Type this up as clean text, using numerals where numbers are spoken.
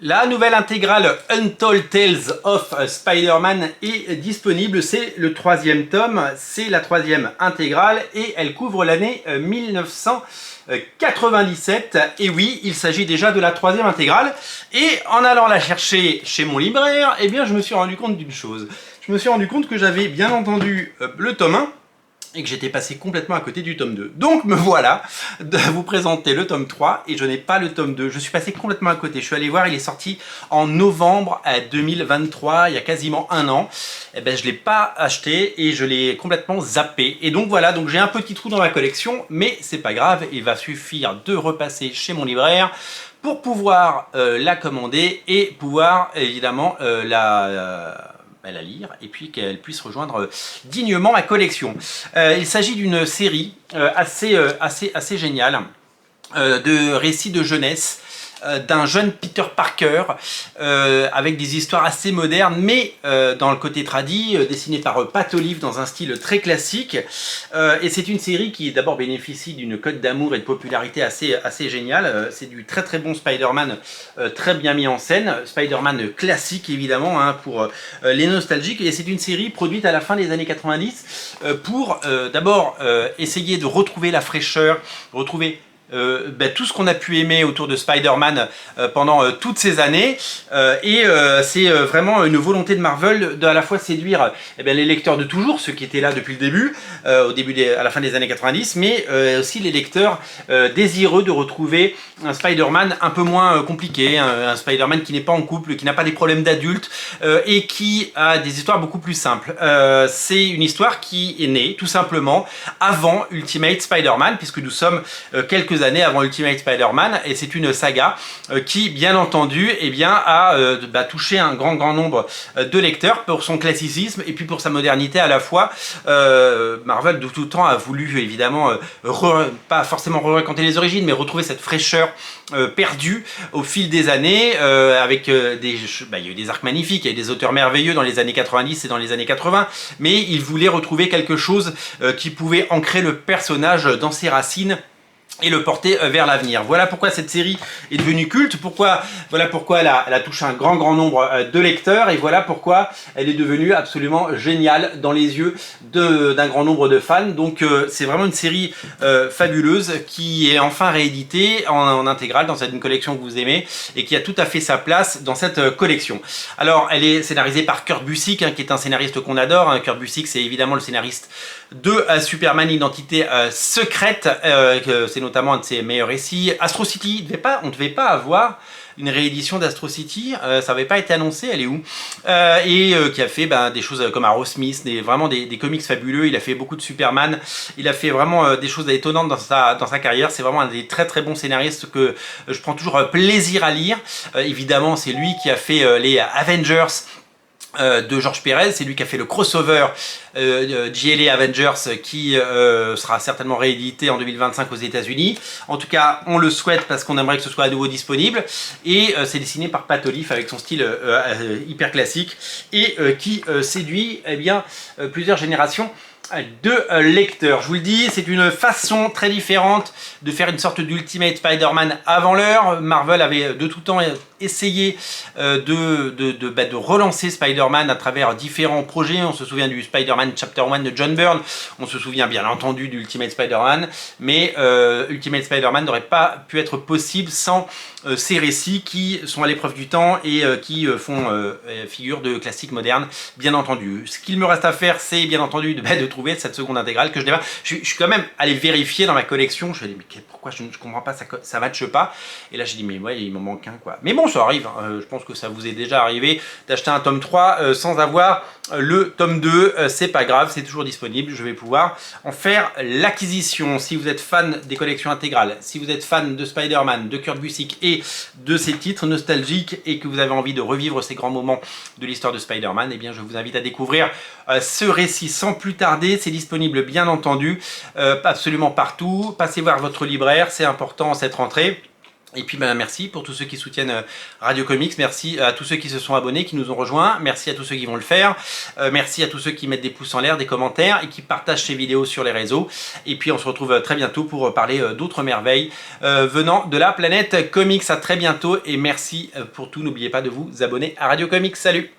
La nouvelle intégrale Untold Tales of Spider-Man est disponible, c'est le troisième tome, c'est la troisième intégrale et elle couvre l'année 1997. Et oui, il s'agit déjà de la troisième intégrale. Et en allant la chercher chez mon libraire, eh bien je me suis rendu compte d'une chose. Je me suis rendu compte que j'avais bien entendu le tome 1, et que j'étais passé complètement à côté du tome 2. Donc me voilà de vous présenter le tome 3 et je n'ai pas le tome 2. Je suis passé complètement à côté. Je suis allé voir, il est sorti en novembre 2023, il y a quasiment un an. Eh ben, je ne l'ai pas acheté et je l'ai complètement zappé. Et donc voilà, donc j'ai un petit trou dans ma collection, mais c'est pas grave, il va suffire de repasser chez mon libraire pour pouvoir la commander et pouvoir évidemment la lire et puis qu'elle puisse rejoindre dignement ma collection. Il s'agit d'une série assez géniale de récits de jeunesse d'un jeune Peter Parker avec des histoires assez modernes mais dans le côté tradi, dessiné par Pat Olive dans un style très classique, et c'est une série qui d'abord bénéficie d'une cote d'amour et de popularité assez géniale. C'est du très bon Spider-Man très bien mis en scène, Spider-Man classique évidemment hein, pour les nostalgiques, et c'est une série produite à la fin des années 90 pour d'abord essayer de retrouver la fraîcheur, retrouver tout ce qu'on a pu aimer autour de Spider-Man pendant toutes ces années, c'est vraiment une volonté de Marvel de à la fois séduire les lecteurs de toujours, ceux qui étaient là depuis le début, à la fin des années 90, mais aussi les lecteurs désireux de retrouver un Spider-Man un peu moins compliqué, un Spider-Man qui n'est pas en couple, qui n'a pas des problèmes d'adultes et qui a des histoires beaucoup plus simples. C'est une histoire qui est née tout simplement avant Ultimate Spider-Man, puisque nous sommes quelques années avant Ultimate Spider-Man, et c'est une saga qui bien entendu a touché un grand nombre de lecteurs pour son classicisme et puis pour sa modernité à la fois. Marvel de tout temps a voulu évidemment pas forcément raconter les origines, mais retrouver cette fraîcheur perdue au fil des années, avec il y a eu des arcs magnifiques, il y a eu des auteurs merveilleux dans les années 90 et dans les années 80, mais il voulait retrouver quelque chose qui pouvait ancrer le personnage dans ses racines et le porter vers l'avenir. Voilà pourquoi cette série est devenue culte, voilà pourquoi elle a touché un grand nombre de lecteurs, et voilà pourquoi elle est devenue absolument géniale dans les yeux d'un grand nombre de fans. Donc c'est vraiment une série fabuleuse qui est enfin rééditée en intégrale dans une collection que vous aimez et qui a tout à fait sa place dans cette collection. Alors elle est scénarisée par Kurt Busiek, hein, qui est un scénariste qu'on adore. Hein. Kurt Busiek, c'est évidemment le scénariste de Superman Identité secrète, c'est notamment un de ses meilleurs récits. Astro City, on ne devait pas avoir une réédition d'Astro City, ça n'avait pas été annoncé, elle est où, qui a fait des choses comme Arrowsmith, vraiment des comics fabuleux. Il a fait beaucoup de Superman, il a fait vraiment des choses étonnantes dans sa carrière. C'est vraiment un des très bons scénaristes que je prends toujours plaisir à lire. Évidemment, c'est lui qui a fait les Avengers de George Pérez, c'est lui qui a fait le crossover JLA Avengers qui sera certainement réédité en 2025 aux États-Unis. En tout cas, on le souhaite parce qu'on aimerait que ce soit à nouveau disponible. Et c'est dessiné par Pat Olive avec son style hyper classique et qui séduit plusieurs générations de lecteurs. Je vous le dis, c'est une façon très différente de faire une sorte d'Ultimate Spider-Man avant l'heure. Marvel avait de tout temps essayé de relancer Spider-Man à travers différents projets. On se souvient du Spider-Man Chapter 1 de John Byrne, on se souvient bien entendu d'Ultimate Spider-Man, mais Ultimate Spider-Man n'aurait pas pu être possible sans ces récits qui sont à l'épreuve du temps et qui font figure de classique moderne, bien entendu. Ce qu'il me reste à faire, c'est bien entendu de trouver cette seconde intégrale que je n'ai pas. Je suis quand même allé vérifier dans ma collection. Je me suis dit, mais pourquoi je ne comprends pas, ça matche pas. Et là, j'ai dit, mais ouais, il m'en manque un, quoi. Mais bon, ça arrive. Hein. Je pense que ça vous est déjà arrivé d'acheter un tome 3 sans avoir le tome 2. C'est pas grave, c'est toujours disponible. Je vais pouvoir en faire l'acquisition. Si vous êtes fan des collections intégrales, si vous êtes fan de Spider-Man, de Kurt Busiek et de ces titres nostalgiques et que vous avez envie de revivre ces grands moments de l'histoire de Spider-Man, eh bien, je vous invite à découvrir ce récit sans plus tarder. C'est disponible bien entendu absolument partout. Passez voir votre libraire, c'est important cette rentrée. Et puis merci pour tous ceux qui soutiennent Radio Comics, merci à tous ceux qui se sont abonnés, qui nous ont rejoints, merci à tous ceux qui vont le faire, merci à tous ceux qui mettent des pouces en l'air, des commentaires et qui partagent ces vidéos sur les réseaux. Et puis on se retrouve très bientôt pour parler d'autres merveilles venant de la planète comics. À très bientôt et merci pour tout. N'oubliez pas de vous abonner à Radio Comics. Salut!